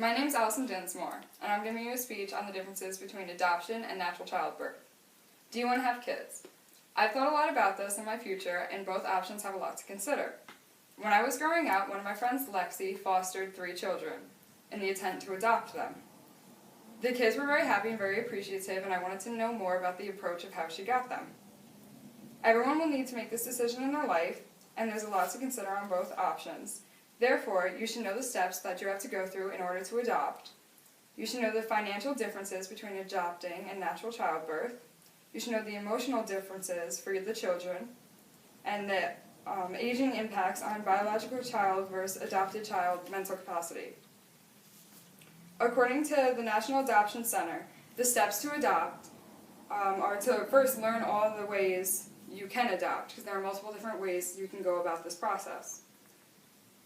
My name's Allison Dinsmore, and I'm giving you a speech on the differences between adoption and natural childbirth. Do you want to have kids? I've thought a lot about this in my future, and both options have a lot to consider. When I was growing up, one of my friends, Lexi, fostered 3 children in the intent to adopt them. The kids were very happy and very appreciative, and I wanted to know more about the approach of how she got them. Everyone will need to make this decision in their life, and there's a lot to consider on both options. Therefore, you should know the steps that you have to go through in order to adopt. You should know the financial differences between adopting and natural childbirth. You should know the emotional differences for the children, and the aging impacts on biological child versus adopted child mental capacity. According to the National Adoption Center, the steps to adopt are to first learn all of the ways you can adopt, because there are multiple different ways you can go about this process.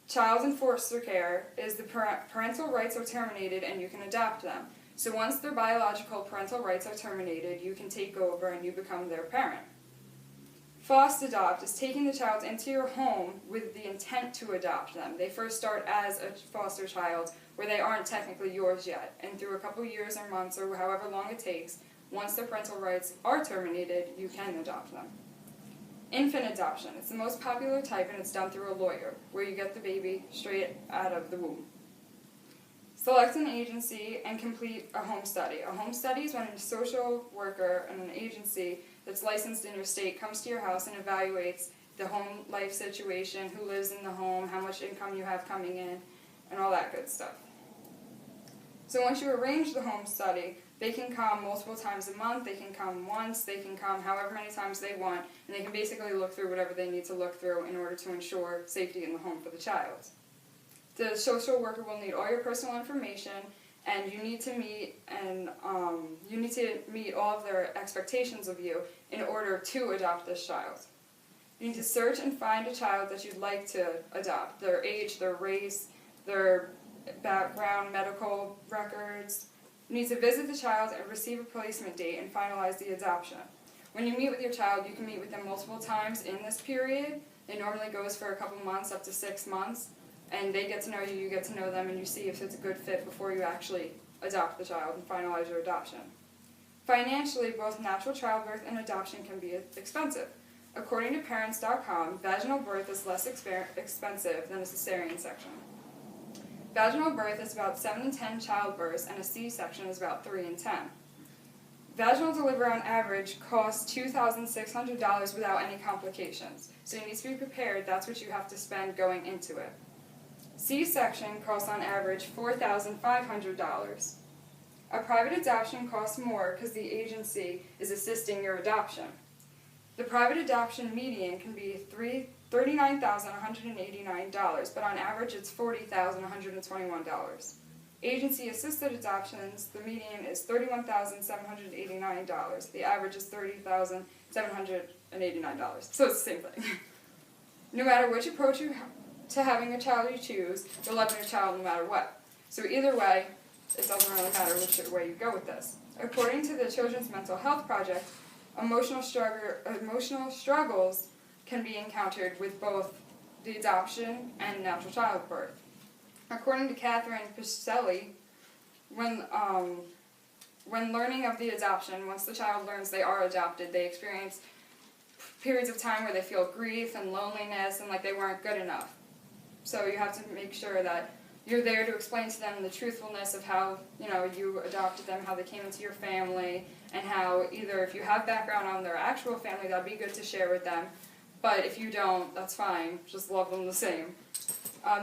Child in foster care is the parental rights are terminated and you can adopt them. So once their biological parental rights are terminated, you can take over and you become their parent. Foster adopt is taking the child into your home with the intent to adopt them. They first start as a foster child where they aren't technically yours yet, and through a couple years or months or however long it takes, once their parental rights are terminated, you can adopt them. Infant adoption. It's the most popular type, and it's done through a lawyer, where you get the baby straight out of the womb. Select an agency and complete a home study. A home study is when a social worker and an agency that's licensed in your state comes to your house and evaluates the home life situation, who lives in the home, how much income you have coming in, and all that good stuff. So once you arrange the home study, they can come multiple times a month, they can come once, they can come however many times they want, and they can basically look through whatever they need to look through in order to ensure safety in the home for the child. The social worker will need all your personal information, and you need to meet all of their expectations of you in order to adopt this child. You need to search and find a child that you'd like to adopt, their age, their race, their background, medical records. You need to visit the child and receive a placement date and finalize the adoption. When you meet with your child, you can meet with them multiple times in this period. It normally goes for a couple months, up to 6 months, and they get to know you, you get to know them, and you see if it's a good fit before you actually adopt the child and finalize your adoption. Financially, both natural childbirth and adoption can be expensive. According to Parents.com, vaginal birth is less expensive than a cesarean section. Vaginal birth is about 7 in 10 childbirths, and a C-section is about 3 in 10. Vaginal delivery on average costs $2,600 without any complications, so you need to be prepared. That's what you have to spend going into it. C-section costs on average $4,500. A private adoption costs more because the agency is assisting your adoption. The private adoption median can be $39,189, but on average it's $40,121. Agency-assisted adoptions, the median is $31,789. The average is $30,789. So it's the same thing. No matter which approach to having a child you choose, you'll love your child no matter what. So either way, it doesn't really matter which way you go with this. According to the Children's Mental Health Project, emotional struggles can be encountered with both the adoption and natural childbirth. According to Catherine Picelli, when learning of the adoption, once the child learns they are adopted, they experience periods of time where they feel grief and loneliness and like they weren't good enough. So you have to make sure that you're there to explain to them the truthfulness of how you adopted them, how they came into your family, and how either if you have background on their actual family, that'd be good to share with them. But if you don't, that's fine. Just love them the same.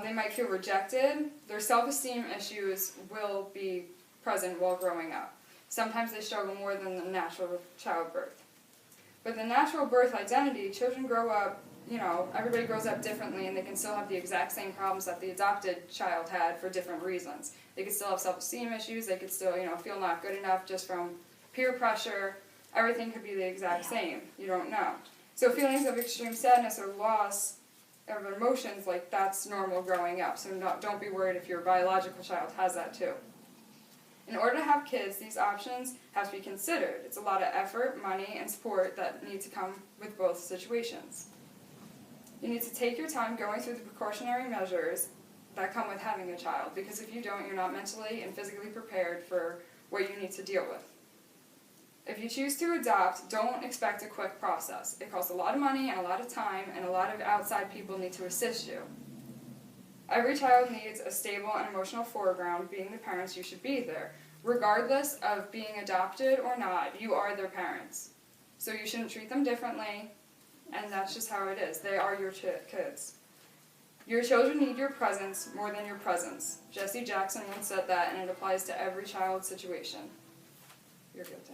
They might feel rejected. Their self-esteem issues will be present while growing up. Sometimes they struggle more than the natural childbirth. But the natural birth identity, children grow up, everybody grows up differently, and they can still have the exact same problems that the adopted child had for different reasons. They could still have self-esteem issues. They could still, feel not good enough just from peer pressure. Everything could be the exact same. You don't know. So feelings of extreme sadness or loss of emotions, that's normal growing up. So don't be worried if your biological child has that too. In order to have kids, these options have to be considered. It's a lot of effort, money, and support that need to come with both situations. You need to take your time going through the precautionary measures that come with having a child, because if you don't, you're not mentally and physically prepared for what you need to deal with. If you choose to adopt, don't expect a quick process. It costs a lot of money and a lot of time, and a lot of outside people need to assist you. Every child needs a stable and emotional foreground. Being the parents, you should be there. Regardless of being adopted or not, you are their parents. So you shouldn't treat them differently, and that's just how it is. They are your kids. Your children need your presence more than your presence. Jesse Jackson once said that, and it applies to every child situation. You're guilty.